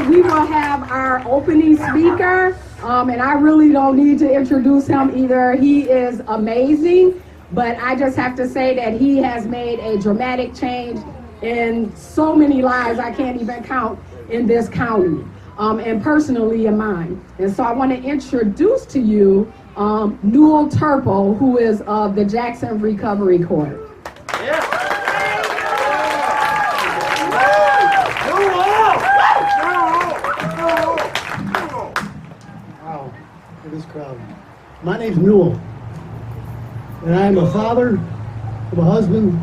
that, we will have our opening speaker, and I really don't need to introduce him either. He is amazing, but I just have to say that he has made a dramatic change in so many lives I can't even count in this county, and personally in mine. And so I want to introduce to you Newell Turpel, who is of the Jackson Recovery Court. Wow, look at this crowd. My name's Newell, and I'm a father, I'm a husband,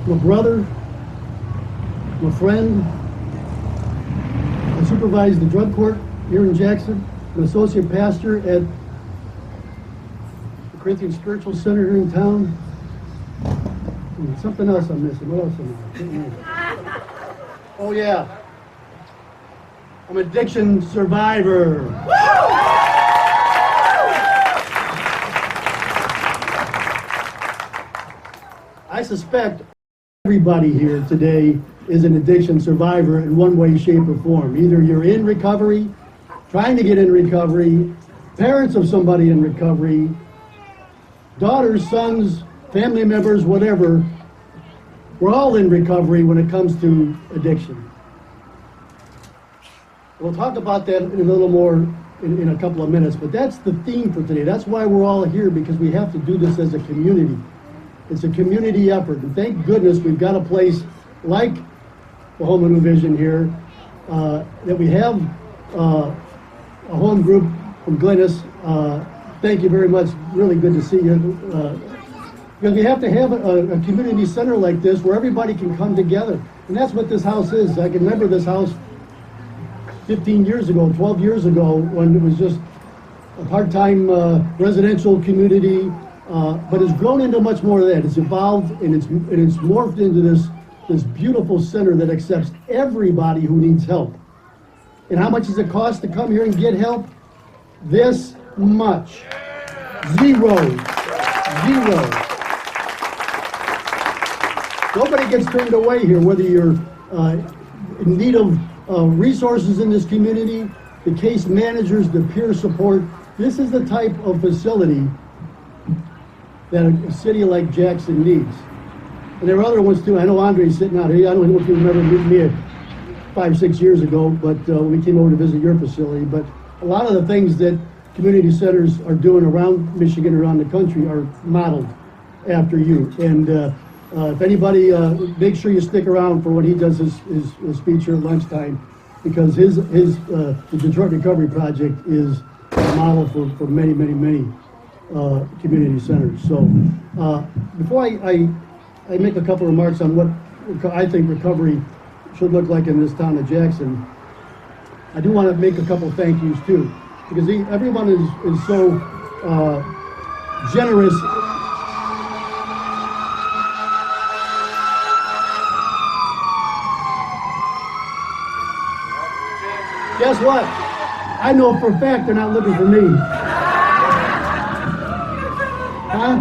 I'm a brother, I'm a friend. I supervise the drug court here in Jackson. I'm an associate pastor at the Corinthian Spiritual Center here in town. And something else I'm missing. What else am I? Oh yeah, I'm an addiction survivor. I suspect everybody here today is an addiction survivor in one way, shape, or form. Either you're in recovery, trying to get in recovery, parents of somebody in recovery, daughters, sons, family members, whatever. We're all in recovery when it comes to addiction. We'll talk about that in a little more in a couple of minutes, but that's the theme for today. That's why we're all here, because we have to do this as a community. It's a community effort, and thank goodness we've got a place like the Home of New Vision here, that we have a home group from Glennis. Thank you very much. Really good to see you. Because we have to have a community center like this where everybody can come together. And that's what this house is. I can remember this house 15 years ago, 12 years ago, when it was just a part-time residential community, but it's grown into much more of that. It's evolved and it's morphed into this beautiful center that accepts everybody who needs help. And how much does it cost to come here and get help? This much. Zero. Nobody gets turned away here, whether you're in need of resources in this community, the case managers, the peer support. This is the type of facility that a city like Jackson needs. And there are other ones too. I know Andre's sitting out here. I don't know if you remember meeting me 5 or 6 years ago, but when we came over to visit your facility. But a lot of the things that community centers are doing around Michigan, around the country, are modeled after you. And if anybody, make sure you stick around for when he does his speech here at lunchtime, because the Detroit Recovery Project is a model for many community centers. So before I make a couple remarks on what I think recovery should look like in this town of Jackson, I do want to make a couple thank yous too, because everyone is so generous. Guess what? I know for a fact they're not looking for me. Huh?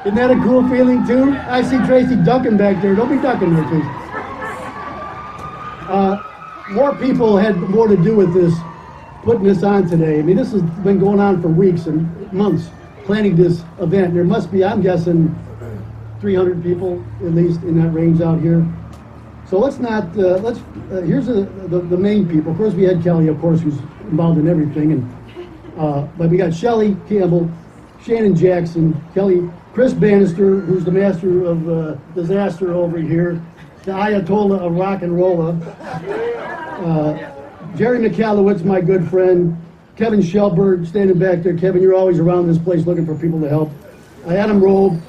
Isn't that a cool feeling too? I see Tracy ducking back there. Don't be ducking there, Tracy. More people had more to do with this, putting this on today. I mean, this has been going on for weeks and months, planning this event. There must be, I'm guessing, 300 people at least in that range out here. So let's not, here's the main people. Of course, we had Kelly, of course, who's involved in everything. And but we got Shelley Campbell, Shannon Jackson, Kelly, Chris Bannister, who's the master of disaster over here, the Ayatollah of rock and rolla, Jerry McAllowitz, my good friend, Kevin Shelberg, standing back there. Kevin, you're always around this place looking for people to help. Adam Robe,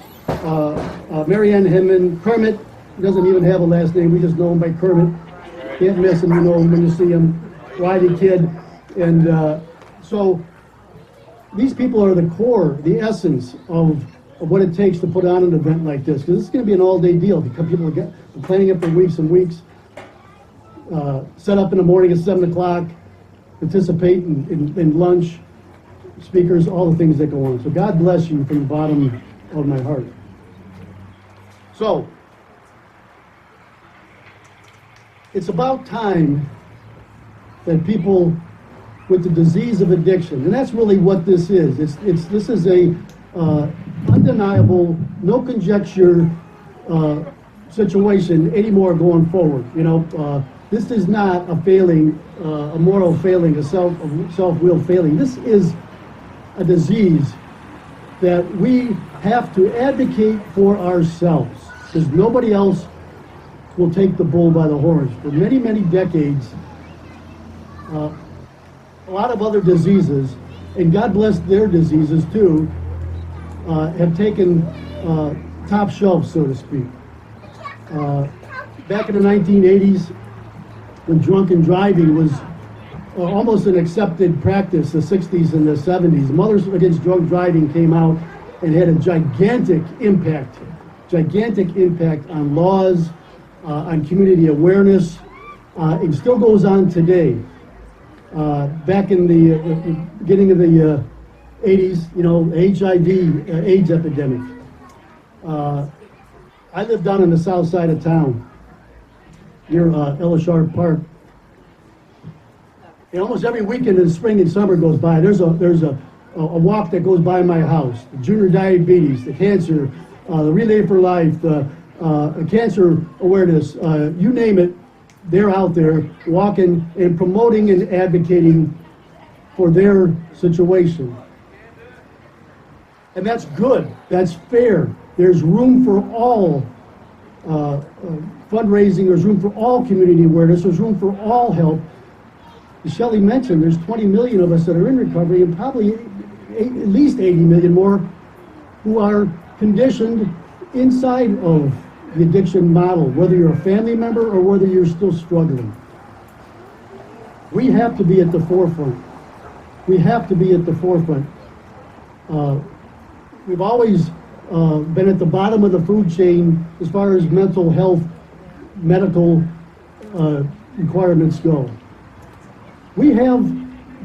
Marianne Hinman, Kermit. He doesn't even have a last name. We just know him by Kermit. Can't miss him. You know him when you see him. Whitey Kid. And so these people are the core, the essence of what it takes to put on an event like this. Because it's going to be an all-day deal. People are planning it for weeks and weeks. Set up in the morning at 7 o'clock. Participate in lunch. Speakers, all the things that go on. So God bless you from the bottom of my heart. So, it's about time that people with the disease of addiction, and that's really what this is. This is a undeniable, no conjecture situation anymore going forward. This is not a failing, a moral failing, a self-will failing. This is a disease that we have to advocate for ourselves, because nobody else will take the bull by the horns. For many, many decades, a lot of other diseases, and God bless their diseases too, have taken top shelf, so to speak. Back in the 1980s, when drunken driving was almost an accepted practice, the 60s and the 70s, Mothers Against Drunk Driving came out and had a gigantic impact on laws, on community awareness. It still goes on today. Back in the beginning of the 80s, HIV, AIDS epidemic. I live down on the south side of town, near Elishard Park. And almost every weekend in the spring and summer goes by, there's a walk that goes by my house. The junior diabetes, the cancer, the Relay for Life, the cancer awareness, you name it, they're out there walking and promoting and advocating for their situation. And that's good, that's fair. There's room for all fundraising, there's room for all community awareness, there's room for all help. As Shelley mentioned, there's 20 million of us that are in recovery, and probably at least 80 million more who are conditioned inside of the addiction model, whether you're a family member or whether you're still struggling. We have to be at the forefront. We have to be at the forefront. We've always been at the bottom of the food chain as far as mental health, medical requirements go. We have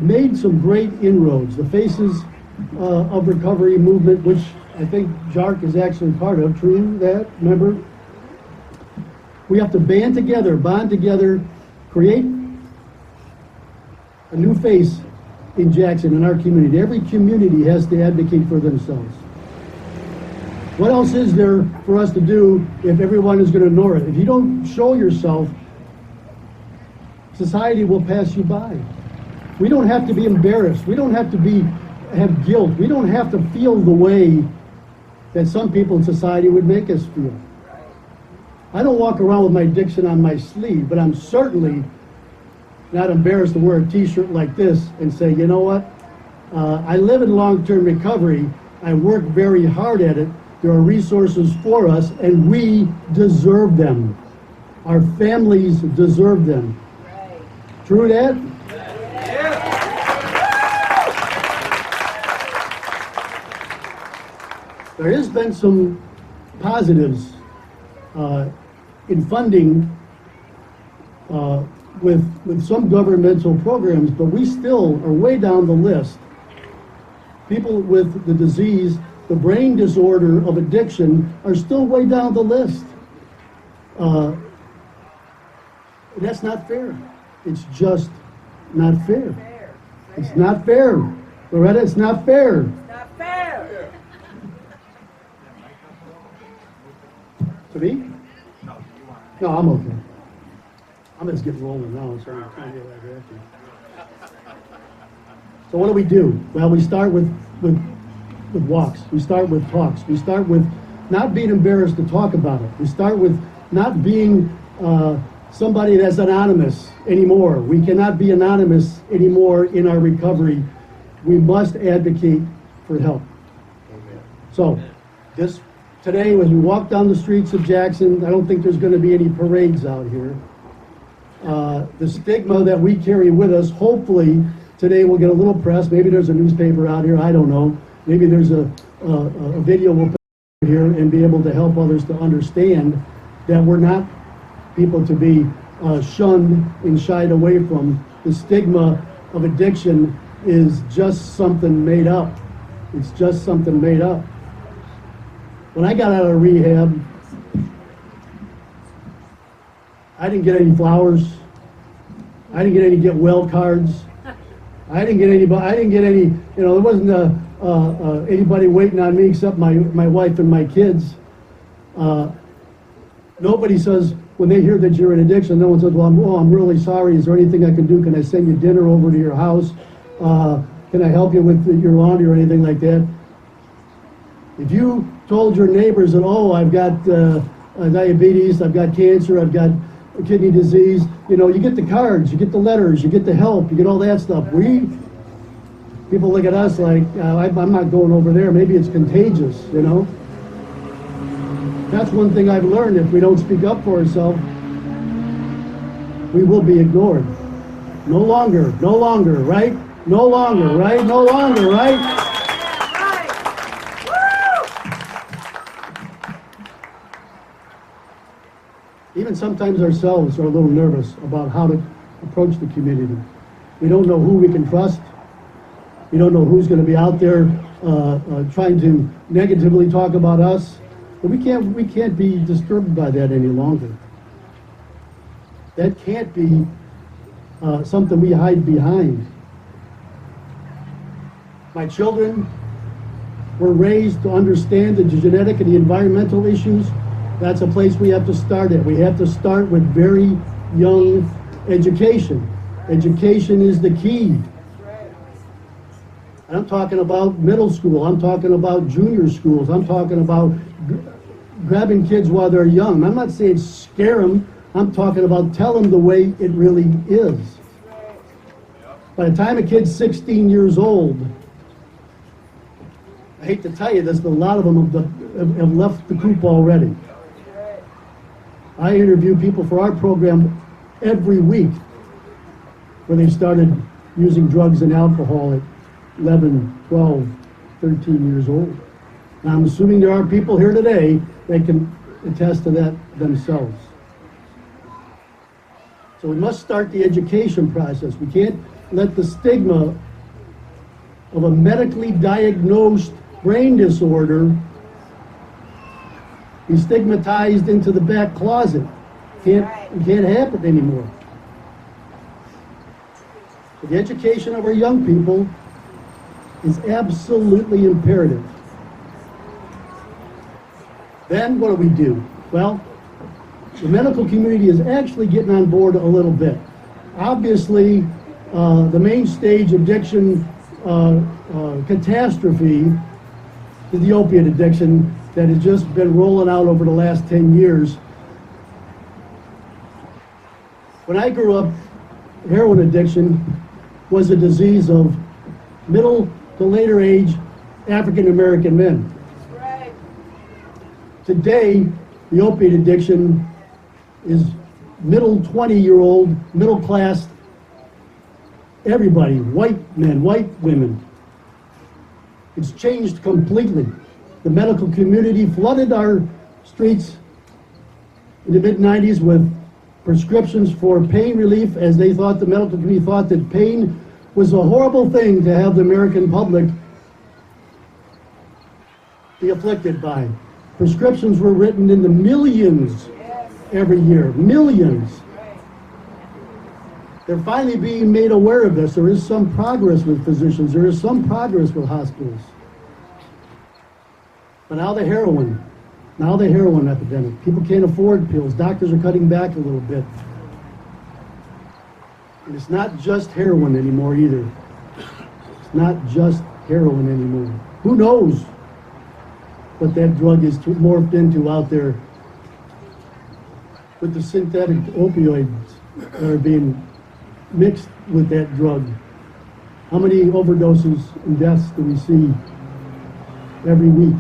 made some great inroads. The Faces of Recovery movement, which I think Jark is actually part of, true that, remember? We have to bond together, create a new face in Jackson, in our community. Every community has to advocate for themselves. What else is there for us to do if everyone is going to ignore it? If you don't show yourself, society will pass you by. We don't have to be embarrassed. We don't have to have guilt. We don't have to feel the way that some people in society would make us feel. I don't walk around with my addiction on my sleeve, but I'm certainly not embarrassed to wear a t-shirt like this and say, you know what? I live in long-term recovery. I work very hard at it. There are resources for us, and we deserve them. Our families deserve them. True that? There has been some positives in funding with some governmental programs, but we still are way down the list. People with the disease, the brain disorder of addiction, are still way down the list. That's not fair. It's just not fair. It's not fair. Loretta, it's not fair. Not fair. To me? No, I'm okay. I'm just getting rolling now, so I'm trying to get that reaction. So what do? Well, we start with walks. We start with talks. We start with not being embarrassed to talk about it. We start with not being somebody that's anonymous anymore. We cannot be anonymous anymore in our recovery. We must advocate for help. Amen. So today, as we walk down the streets of Jackson, I don't think there's going to be any parades out here. The stigma that we carry with us, hopefully today we'll get a little press. Maybe there's a newspaper out here, I don't know. Maybe there's a video we'll put here and be able to help others to understand that we're not people to be shunned and shied away from. The stigma of addiction is just something made up. It's just something made up. When I got out of rehab, I didn't get any flowers. I didn't get any get well cards. I didn't get any, there wasn't anybody waiting on me except my wife and my kids. Nobody says, when they hear that you're in addiction, no one says, well, I'm really sorry. Is there anything I can do? Can I send you dinner over to your house? Can I help you with your laundry or anything like that? If you told your neighbors that, oh, I've got diabetes, I've got cancer, I've got kidney disease, you get the cards, you get the letters, you get the help, you get all that stuff. People look at us like, I'm not going over there. Maybe it's contagious, That's one thing I've learned. If we don't speak up for ourselves, we will be ignored. No longer, right? No longer, right? No longer, right? Even sometimes ourselves are a little nervous about how to approach the community. We don't know who we can trust. We don't know who's going to be out there trying to negatively talk about us. But we can't be disturbed by that any longer. That can't be something we hide behind. My children were raised to understand the genetic and the environmental issues. That's a place we have to start at. We have to start with very young education. Education is the key. I'm talking about middle school. I'm talking about junior schools. I'm talking about grabbing kids while they're young. I'm not saying scare them. I'm talking about tell them the way it really is. By the time a kid's 16 years old, I hate to tell you this, but a lot of them have left the coop already. I interview people for our program every week where they started using drugs and alcohol at 11, 12, 13 years old. Now, I'm assuming there are people here today that can attest to that themselves. So we must start the education process. We can't let the stigma of a medically diagnosed brain disorder be stigmatized into the back closet. It can't happen anymore. So the education of our young people is absolutely imperative. Then what do? Well, the medical community is actually getting on board a little bit. Obviously, the main stage addiction catastrophe is the opiate addiction that has just been rolling out over the last 10 years. When I grew up, heroin addiction was a disease of middle to later age African American men. Right. Today, the opiate addiction is middle 20-year-old, middle class, everybody, white men, white women. It's changed completely. The medical community flooded our streets in the mid-90s with prescriptions for pain relief, as they thought, the medical community thought that pain was a horrible thing to have the American public be afflicted by. Prescriptions were written in the millions every year, millions. They're finally being made aware of this. There is some progress with physicians. There is some progress with hospitals. But now the heroin epidemic. People can't afford pills. Doctors are cutting back a little bit. And it's not just heroin anymore either. It's not just heroin anymore. Who knows what that drug is morphed into out there with the synthetic opioids that are being mixed with that drug. How many overdoses and deaths do we see every week?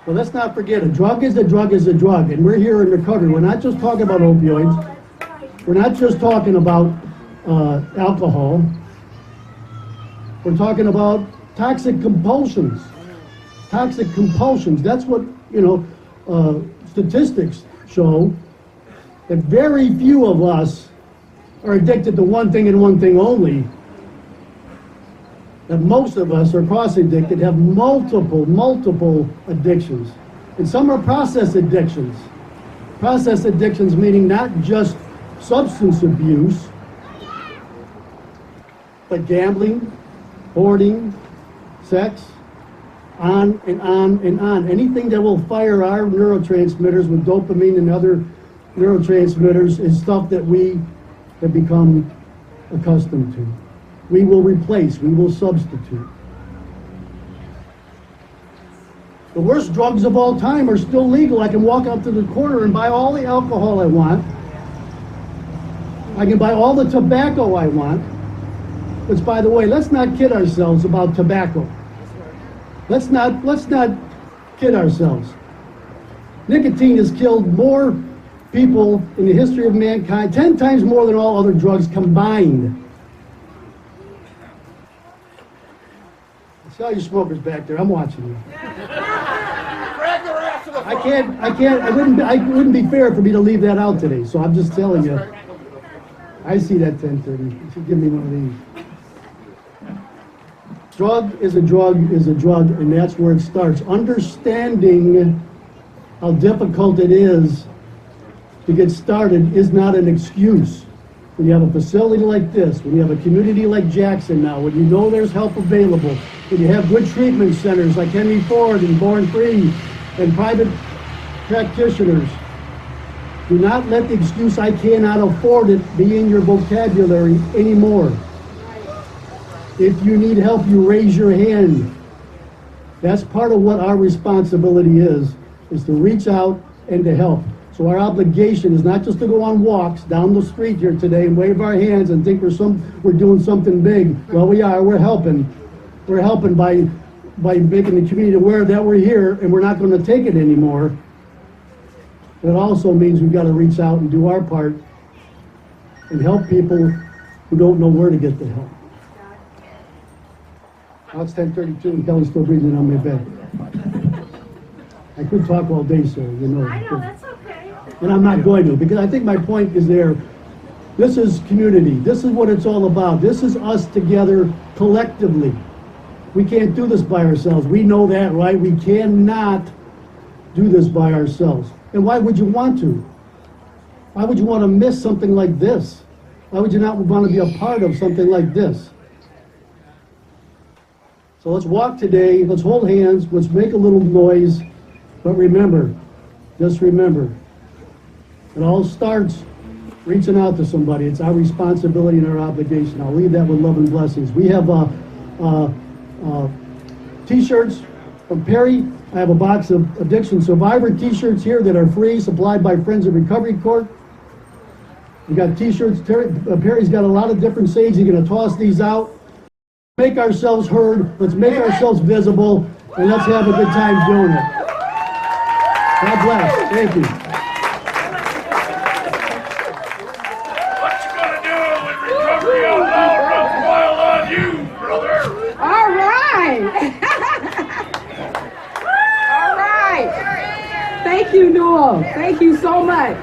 Well, let's not forget, a drug is a drug is a drug, and we're here in recovery. We're not just talking about opioids. We're not just talking about alcohol. We're talking about toxic compulsions. Toxic compulsions. That's what, statistics show, that very few of us are addicted to one thing and one thing only. That most of us are cross-addicted, have multiple addictions. And some are process addictions. Process addictions meaning not just substance abuse, but gambling, hoarding, sex, on and on and on. Anything that will fire our neurotransmitters with dopamine and other neurotransmitters is stuff that we have become accustomed to. We will replace, we will substitute. The worst drugs of all time are still legal. I can walk out to the corner and buy all the alcohol I want. I can buy all the tobacco I want. Which, by the way, let's not kid ourselves about tobacco. Let's not kid ourselves. Nicotine has killed more people in the history of mankind, 10 times more than all other drugs combined. I see all you smokers back there. I'm watching you. It wouldn't be fair for me to leave that out today, so I'm just telling you. I see that 1030. You should give me one of these. Drug is a drug is a drug, and that's where it starts. Understanding how difficult it is to get started is not an excuse. When you have a facility like this, when you have a community like Jackson now, when you know there's help available, when you have good treatment centers like Henry Ford and Born Free and private practitioners, do not let the excuse "I cannot afford it" be in your vocabulary anymore. If you need help, you raise your hand. That's part of what our responsibility is to reach out and to help. So our obligation is not just to go on walks down the street here today and wave our hands and think we're doing something big. Well, we are. We're helping. We're helping by making the community aware that we're here and we're not going to take it anymore. But it also means we've got to reach out and do our part and help people who don't know where to get the help. Now it's 10:32 and Kelly's still breathing on my bed. I could talk all day, sir, you know. I know, that's okay. And I'm not going to, because I think my point is there. This is community. This is what it's all about. This is us together collectively. We can't do this by ourselves. We know that, right? We cannot do this by ourselves. And why would you want to? Why would you want to miss something like this? Why would you not want to be a part of something like this? So let's walk today, let's hold hands, let's make a little noise, but remember, just remember, it all starts reaching out to somebody. It's our responsibility and our obligation. I'll leave that with love and blessings. We have t-shirts from Perry. I have a box of Addiction Survivor t-shirts here that are free, supplied by Friends of Recovery Court. We got t-shirts. Perry's got a lot of different sayings. He's going to toss these out. Make ourselves heard, let's make ourselves visible, and let's have a good time doing it. God bless. Thank you. What you gonna do with recovery outlaw rub oil on you, brother? All right. All right. Thank you, Newell. Thank you so much.